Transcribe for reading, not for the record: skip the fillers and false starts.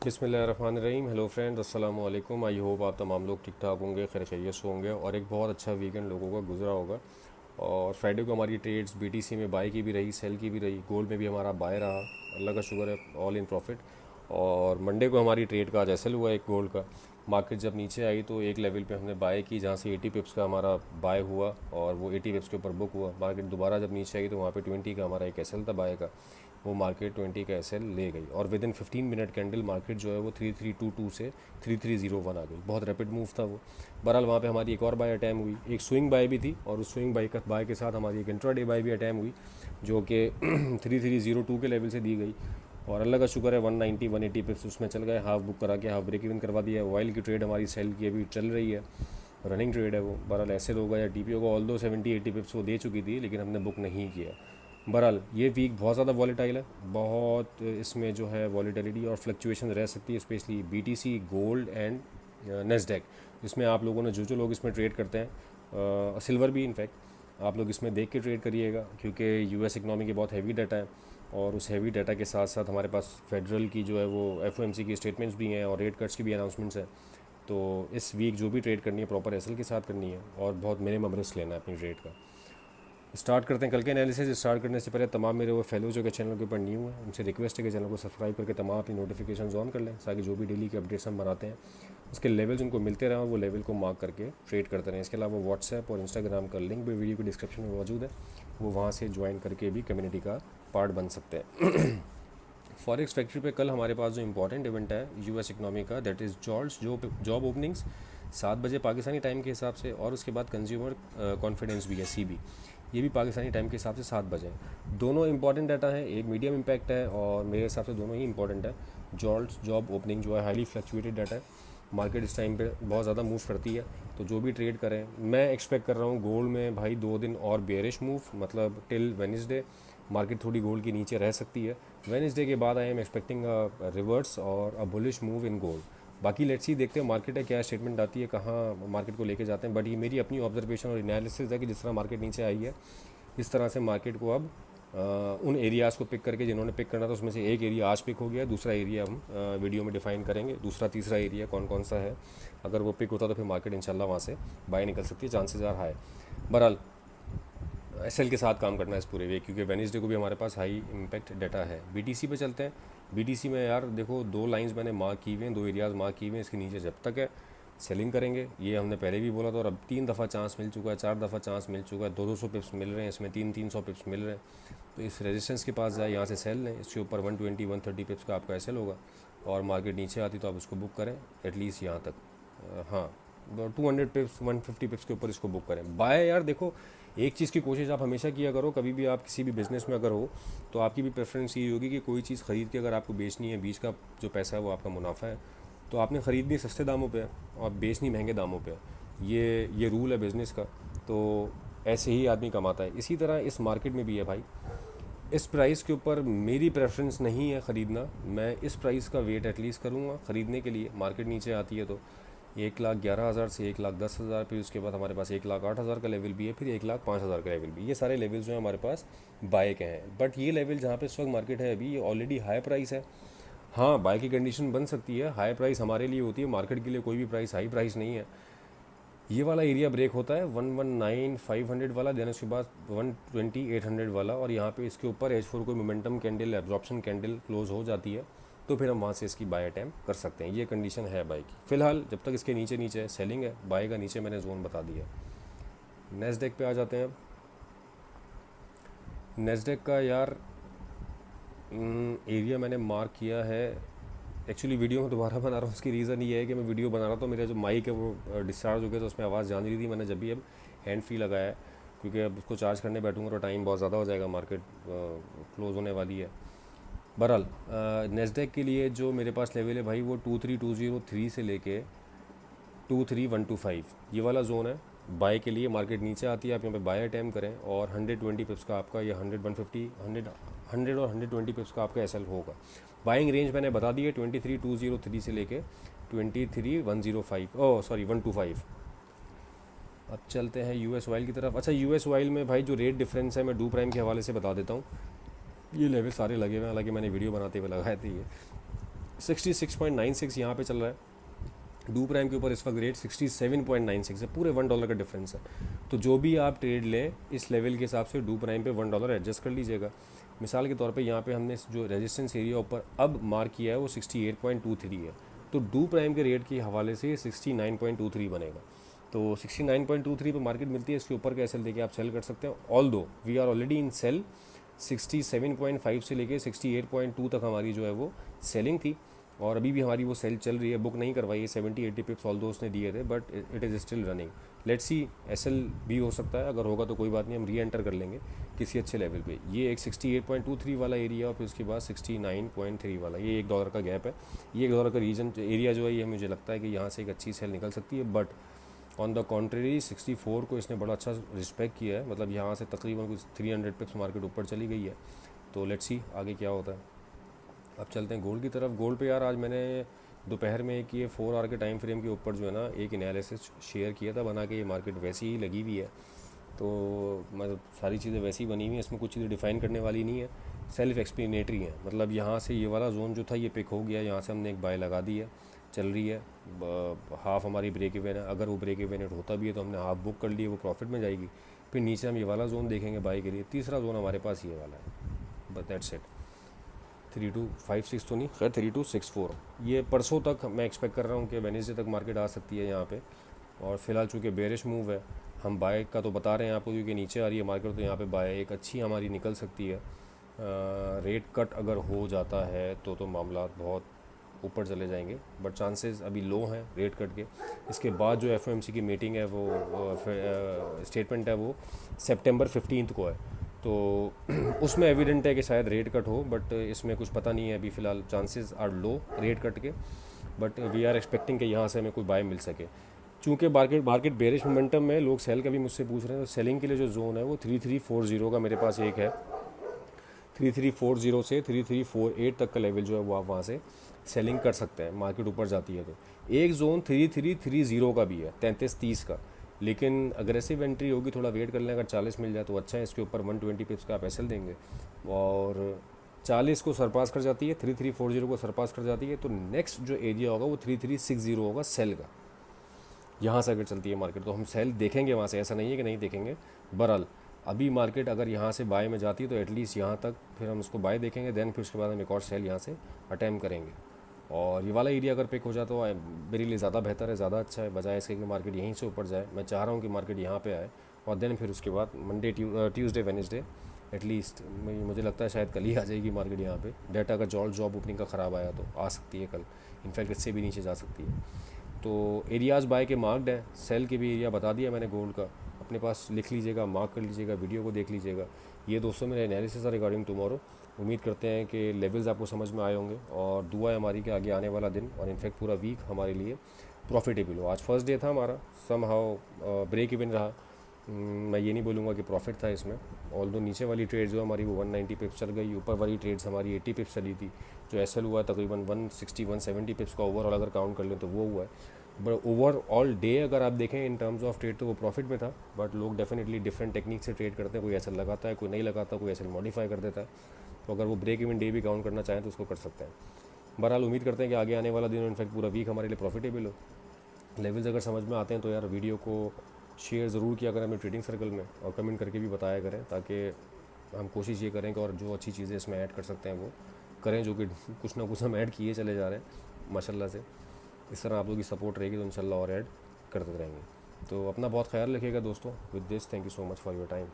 बिस्मिल्लाहिर्रहमानिर्रहीम। Hello friends, अस्सलाम वालेकुम। आई होप आप तमाम लोग ठीक ठाक होंगे, खैर खैरियत से होंगे और एक बहुत अच्छा वीकेंड लोगों का गुजरा होगा। और फ्राइडे को हमारी ट्रेड्स बीटीसी में बाय की भी रही, सेल की भी रही, गोल्ड में भी हमारा बाय रहा, अल्लाह का शुक्र है, ऑल इन प्रॉफिट। और मंडे को हमारी ट्रेड का आज एसएल हुआ एक गोल्ड का। मार्केट जब नीचे आई तो एक लेवल पे हमने बाय की जहाँ से 80 पिप्स का हमारा बाय हुआ और वो 80 पिप्स के ऊपर बुक हुआ। मार्केट दोबारा जब नीचे आई तो वहाँ पे 20 का हमारा एक एसएल था बाय का, वो मार्केट 20 का एसएल ले गई और with in 15 minute candle market जो है वो 3322 से 3301 आ गई। बहुत रैपिड मूव था वो। बहरहाल वहाँ पे हमारी एक और बाय अटैम्प हुई, एक स्विंग बाय भी थी और उस स्विंग बाय के साथ हमारी एक इंट्राडे बाय भी अटैम्प हुई जो कि 3302 के लेवल से दी गई। और अल्लाह का शुक्र है 190 180 पिप्स उसमें चल गए, हाफ बुक करा के हाफ ब्रेक इवन करवा दिया। ऑयल की ट्रेड हमारी सेल की अभी चल रही है, रनिंग ट्रेड है वो। बहरहाल एसएल होगा या टीपीओ का, ऑल दो 70-80 पिप्स वो दे चुकी थी लेकिन हमने बुक नहीं किया। बहरहाल ये वीक बहुत ज़्यादा वॉलेटाइल है, बहुत इसमें जो है वॉलेटिलिटी और फ्लक्चुएशन रह सकती है, specially BTC, gold and Nasdaq. इसमें आप लोगों ने जो लोग इसमें ट्रेड करते हैं, सिल्वर भी इनफैक्ट आप लोग इसमें देख के ट्रेड करिएगा क्योंकि यूएस इकनॉमी के बहुत हैवी डाटा है और उस हैवी डाटा के साथ साथ हमारे पास फेडरल की जो है वो एफओएमसी की स्टेटमेंट्स भी हैं और रेट कट्स की भी अनाउंसमेंट्स हैं। तो इस वीक जो भी ट्रेड करनी है प्रॉपर एसएल के साथ करनी है और बहुत मिनिमम रिस्क लेना है अपनी ट्रेड का। स्टार्ट करते हैं कल के एनालिसिस। स्टार्ट करने से पहले तमाम मेरे वो फेलो जो के चैनल के ऊपर न्यू है उनसे रिक्वेस्ट है कि चैनल को सब्सक्राइब करके तमाम अपनी नोटिफिकेशन ऑन कर लें ताकि जो भी डेली के अपडेट्स हम बनाते हैं उसके लेवल्स उनको मिलते रहें और वो लेवल को मार्क करके ट्रेड करते रहें। इसके अलावा व्हाट्सएप और इंस्टाग्राम का लिंक भी वीडियो के डिस्क्रिप्शन में मौजूद है, वो वहाँ से ज्वाइन करके भी कम्युनिटी का पार्ट बन सकते हैं। फॉरेक्स फैक्ट्री पे कल हमारे पास जो इंपॉर्टेंट इवेंट है यूएस इकनॉमी का, दैट इज़ जॉल्ट्स जॉब ओपनिंग्स 7 बजे पाकिस्तानी टाइम के हिसाब से, और उसके बाद कंज्यूमर कॉन्फिडेंस भी है सीबी, ये भी पाकिस्तानी टाइम के हिसाब से 7 बजे। दोनों इंपॉर्टेंट डाटा है, एक मीडियम इम्पैक्ट है और मेरे हिसाब से दोनों ही इंपॉर्टेंट है। जॉल्ट्स जॉब ओपनिंग जो है हाईली फ्लक्चुएटेड डाटा है, मार्केट इस टाइम पे बहुत ज़्यादा मूव करती है, तो जो भी ट्रेड करें मैं एक्सपेक्ट कर रहा हूँ गोल्ड में भाई 2 दिन और बेयरिश मूव, मतलब टिल वेडनेसडे मार्केट थोड़ी गोल्ड के नीचे रह सकती है। वेडनेसडे के बाद आई एम एक्सपेक्टिंग रिवर्स और a bullish move in gold. बाकी लेट्स सी, देखते हैं मार्केट है क्या स्टेटमेंट आती है, कहाँ मार्केट को लेके जाते हैं। बट ये मेरी अपनी ऑब्जर्वेशन और एनालिसिस है कि जिस तरह मार्केट नीचे आई है इस तरह से मार्केट को अब उन एरियाज़ को पिक करके जिन्होंने पिक करना था उसमें से एक एरिया आज पिक हो गया, दूसरा एरिया हम वीडियो में डिफाइन करेंगे, दूसरा तीसरा एरिया कौन कौन सा है। अगर वो पिक होता तो फिर मार्केट इंशाल्लाह वहाँ से बाय निकल सकती है, चांसेस आर हाई। बहरहाल एसएल के साथ काम करना है इस पूरे वीक क्योंकि वेडनेसडे को भी हमारे पास हाई इम्पैक्ट डाटा है। बीटीसी पे चलते हैं। बीटीसी में यार देखो 2 लाइंस मैंने मार्क की हुए हैं, 2 एरियाज़ मार्क किए हुए हैं, इसके नीचे जब तक है सेलिंग करेंगे, ये हमने पहले भी बोला था और अब 3 दफ़ा चांस मिल चुका है, 4 दफ़ा चांस मिल चुका है, 200 पिप्स मिल रहे हैं इसमें, 300 पिप्स मिल रहे हैं। तो इस रेजिस्टेंस के पास जाए, यहाँ से सेल लें, इसके ऊपर 120 130 पिप्स का आपका एसएल होगा और मार्केट नीचे आती तो आप उसको बुक करें एटलीस्ट यहाँ तक। हाँ, 200 पिप्स 150 पिप्स के ऊपर इसको बुक करें। बाय यार देखो, एक चीज़ की कोशिश आप हमेशा किया करो, कभी भी आप किसी भी बिज़नेस में अगर हो तो आपकी भी प्रेफरेंस ये होगी कि कोई चीज़ ख़रीद के अगर आपको बेचनी है, बीच का जो पैसा है वो आपका मुनाफा है, तो आपने ख़रीदनी सस्ते दामों पे और बेचनी महंगे दामों पे। ये रूल है बिज़नेस का, तो ऐसे ही आदमी कमाता है। इसी तरह इस मार्केट में भी है भाई, इस प्राइस के ऊपर मेरी प्रेफरेंस नहीं है ख़रीदना, मैं इस प्राइस का वेट एटलीस्ट करूँगा ख़रीदने के लिए। मार्केट नीचे आती है तो 1,11,000 से 1,10,000, फिर उसके बाद हमारे पास 1,08,000 का लेवल भी है, फिर 1,05,000 का लेवल भी। ये सारे लेवल्स जो हैं हमारे पास बाय के हैं। बट ये लेवल जहाँ पे इस वक्त मार्केट है अभी, ये ऑलरेडी हाई प्राइस है। हाँ, बाय की कंडीशन बन सकती है, हाई प्राइस हमारे लिए होती है, मार्केट के लिए कोई भी प्राइस हाई प्राइस नहीं है। ये वाला एरिया ब्रेक होता है 119,500 वाला, देन उसके बाद 120,800 वाला, और यहाँ पे इसके ऊपर H4 कोई momentum candle, absorption candle close हो जाती है तो फिर हम वहाँ से इसकी बाय अटैम्प्ट कर सकते हैं। ये कंडीशन है बाय की। फिलहाल जब तक इसके नीचे नीचे सेलिंग है, बाय का नीचे मैंने जोन बता दिया। नेस्डेक पे आ जाते हैं। नेस्डेक का यार एरिया मैंने मार्क किया है, एक्चुअली वीडियो में दोबारा बना रहा हूँ, उसकी रीज़न ये है कि मैं वीडियो बना रहा था, मेरा जो माइक है वो डिस्चार्ज हो गया तो उसमें आवाज़ जा नहीं रही थी। मैंने जब भी अब हैंड फ्री लगाया है क्योंकि अब उसको चार्ज करने बैठूंगा तो टाइम बहुत ज़्यादा हो जाएगा, मार्केट क्लोज़ होने वाली है। बहरहाल नेस्डेक के लिए जो मेरे पास लेवल है भाई वो 23,203 से लेके 23,125, ये वाला जोन है बाय के लिए। मार्केट नीचे आती है आप यहाँ पे बाय अटैम्प्ट करें और 120 पिप्स का आपका, या 100 150 100 और 120 पिप्स का आपका एसएल होगा। बाइंग रेंज मैंने बता दी है 23,203 से लेके 23,105, ओह सॉरी 125। अब चलते हैं यूएस ऑयल की तरफ। अच्छा, यूएस ऑयल में भाई जो रेट डिफरेंस है मैं डू प्राइम के हवाले से बता देता हूँ। ये लेवल सारे लगे हुए हैं, हालांकि मैंने वीडियो बनाते हुए लगाए थे ये। 66.96 यहाँ पे चल रहा है। डू प्राइम के ऊपर इस वक्त रेट 67.96 है, पूरे $1 का डिफरेंस है। तो जो भी आप ट्रेड लें इस लेवल के हिसाब से डू प्राइम पे $1 एडजस्ट कर लीजिएगा। मिसाल के तौर पे यहाँ पे हमने जो रेजिस्टेंस एरिया ऊपर अब मार्क किया है वो 68.23 है, तो डू प्राइम के रेट के हवाले से 69.23 बनेगा। तो 69.23 पे मार्केट मिलती है, इसके ऊपर का एसएल देके आप सेल कर सकते हैं। Although we are already in sale, 67.5 से लेके 68.2 तक हमारी जो है वो सेलिंग थी, और अभी भी हमारी वो सेल चल रही है। बुक नहीं करवाई है, 70-80 पिप्स ऑल दो उसने दिए थे, but it is still running. Let's see SL भी हो सकता है, अगर होगा तो कोई बात नहीं, हम री एंटर कर लेंगे किसी अच्छे लेवल पे। ये एक 68.23 वाला एरिया और फिर उसके बाद 69.3 वाला, ये $1 का गैप है। ये $1 का रीजन एरिया जो है ये मुझे लगता है कि यहाँ से एक अच्छी सेल निकल सकती है। बट ऑन द कॉन्ट्रेरी 64 को इसने बड़ा अच्छा रिस्पेक्ट किया है, मतलब यहाँ से तकरीबन कुछ 300 पिप्स मार्केट ऊपर चली गई है। तो लेट्स सी आगे क्या होता है। अब चलते हैं गोल्ड की तरफ। गोल्ड पे यार आज मैंने दोपहर में एक ये 4 आवर के टाइम फ्रेम के ऊपर जो है ना एक एनालिसिस शेयर किया था बना के। ये मार्केट वैसी ही लगी हुई है, तो मतलब सारी चीज़ें वैसी बनी हुई हैं, इसमें कुछ चीज़ें डिफ़ाइन करने वाली नहीं है, सेल्फ एक्सप्लेनेटरी है। मतलब यहाँ से ये वाला जोन जो था ये पिक हो गया, यहाँ से हमने एक बाय लगा दी है, चल रही है। हाफ हमारी ब्रेक इवन है, अगर वो ब्रेक इवन होता भी है तो हमने हाफ बुक कर ली है, वो प्रॉफिट में जाएगी। फिर नीचे हम ये वाला जोन देखेंगे बाय के लिए। तीसरा जोन हमारे पास ये वाला है, बट दैट्स इट। 3256 तो नहीं, खैर 3264। ये परसों तक मैं एक्सपेक्ट कर रहा हूँ कि वेडनेसडे तक मार्केट आ सकती है यहाँ पे। और फिलहाल चूँकि बेरिश मूव है, हम बाय का तो बता रहे हैं आपको क्योंकि नीचे आ रही है मार्केट, तो यहाँ पे बाय एक अच्छी हमारी निकल सकती है। रेट कट अगर हो जाता है तो मामला बहुत ऊपर चले जाएंगे, बट चांसेस अभी लो हैं रेट कट के। इसके बाद जो एफओएमसी की मीटिंग है वो स्टेटमेंट है वो सितंबर 15 को है, तो उसमें एविडेंट है कि शायद रेट कट हो, बट इसमें कुछ पता नहीं है अभी। फ़िलहाल chances are low rate cut के, बट वी आर एक्सपेक्टिंग कि यहाँ से हमें कोई बाय मिल सके। चूँकि मार्केट बेरिश मोमेंटम में, लोग सेल का भी मुझसे पूछ रहे हैं, तो सेलिंग के लिए जो जोन है वो 3340 का मेरे पास एक है। 3340 से 3348 तक का लेवल जो है वो आप वहाँ से सेलिंग कर सकते हैं, मार्केट ऊपर जाती है तो। एक जोन 3330 का भी है, 3330 का, लेकिन अग्रेसिव एंट्री होगी, थोड़ा वेट कर लें, अगर 40 मिल जाए तो अच्छा है। इसके ऊपर 120 पिप्स का आप एसएल देंगे, और 40 को सरपास कर जाती है, 3340 को सरपास कर जाती है, तो नेक्स्ट जो एरिया होगा वो 3360 होगा सेल का। यहाँ से अगर चलती है मार्केट तो हम सेल देखेंगे वहाँ से, ऐसा नहीं है कि नहीं देखेंगे। बहरहाल अभी मार्केट अगर यहाँ से बाय में जाती है तो एटलीस्ट यहाँ तक फिर हम उसको बाय देखेंगे, देन फिर उसके बाद हम एक और सेल यहाँ से अटैम्प्ट करेंगे। और ये वाला एरिया अगर पिक हो जाए तो मेरे लिए ज़्यादा बेहतर है, ज़्यादा अच्छा है, बजाय इसके कि मार्केट यहीं से ऊपर जाए। मैं चाह रहा हूँ कि मार्केट यहाँ पे आए और देन फिर उसके बाद मंडे ट्यूसडे वेडनेसडे एटलीस्ट, मुझे लगता है शायद कल ही आ जाएगी मार्केट यहाँ पे। डाटा का जॉब ओपनिंग का ख़राब आया तो आ सकती है कल, इनफैक्ट इससे भी नीचे जा सकती है। तो एरियाज़ बाय के मार्क्ड हैं, सेल के भी एरिया बता दिया मैंने गोल्ड का, अपने पास लिख लीजिएगा, मार्क कर लीजिएगा, वीडियो को देख लीजिएगा। ये दोस्तों मेरा एनालिसिस है रिगार्डिंग टुमारो। उम्मीद करते हैं कि लेवल्स आपको समझ में आए होंगे, और दुआ है हमारी कि आगे आने वाला दिन और इनफैक्ट पूरा वीक हमारे लिए प्रॉफिटेबल हो। आज फर्स्ट डे था हमारा, सम हाउ ब्रेक इवन रहा। मैं ये नहीं बोलूँगा कि प्रॉफिट था इसमें, ऑल्दो नीचे वाली ट्रेड जो हमारी वो 190 पिप्स चल गई, ऊपर वाली ट्रेड्स हमारी 80 पिप्स चली थी। जो एसएल हुआ है तकरीबन 160-170 पिप्स का ओवरऑल अगर काउंट कर लें तो वो हुआ है। बट ओवरऑल डे अगर आप देखें इन टर्म्स ऑफ ट्रेड तो वो प्रॉफिट में था। बट लोग डेफिनेटली डिफरेंट टेक्निक से ट्रेड करते हैं, कोई एसएल लगाता है, कोई नहीं लगाता, कोई एसएल मॉडिफाई कर देता है। तो अगर वो ब्रेक इवन डे भी काउंट करना चाहें तो उसको कर सकते हैं। बहरहाल उम्मीद करते हैं कि आगे आने वाला दिन इनफैक्ट पूरा वीक हमारे लिए प्रॉफिटेबल हो। लेवल्स अगर समझ में आते हैं तो यार वीडियो को शेयर ज़रूर किया करें अपने ट्रेडिंग सर्कल में, और कमेंट करके भी बताया करें, ताकि हम कोशिश ये करें कि और जो अच्छी चीज़ें इसमें ऐड कर सकते हैं वो करें, जो कि कुछ ना कुछ हम ऐड किए चले जा रहे हैं माशाल्लाह से। इस तरह आप लोगों की सपोर्ट रहेगी तो इंशाल्लाह और ऐड करते रहेंगे। तो अपना बहुत ख्याल रखिएगा दोस्तों। With this thank you so much for your time.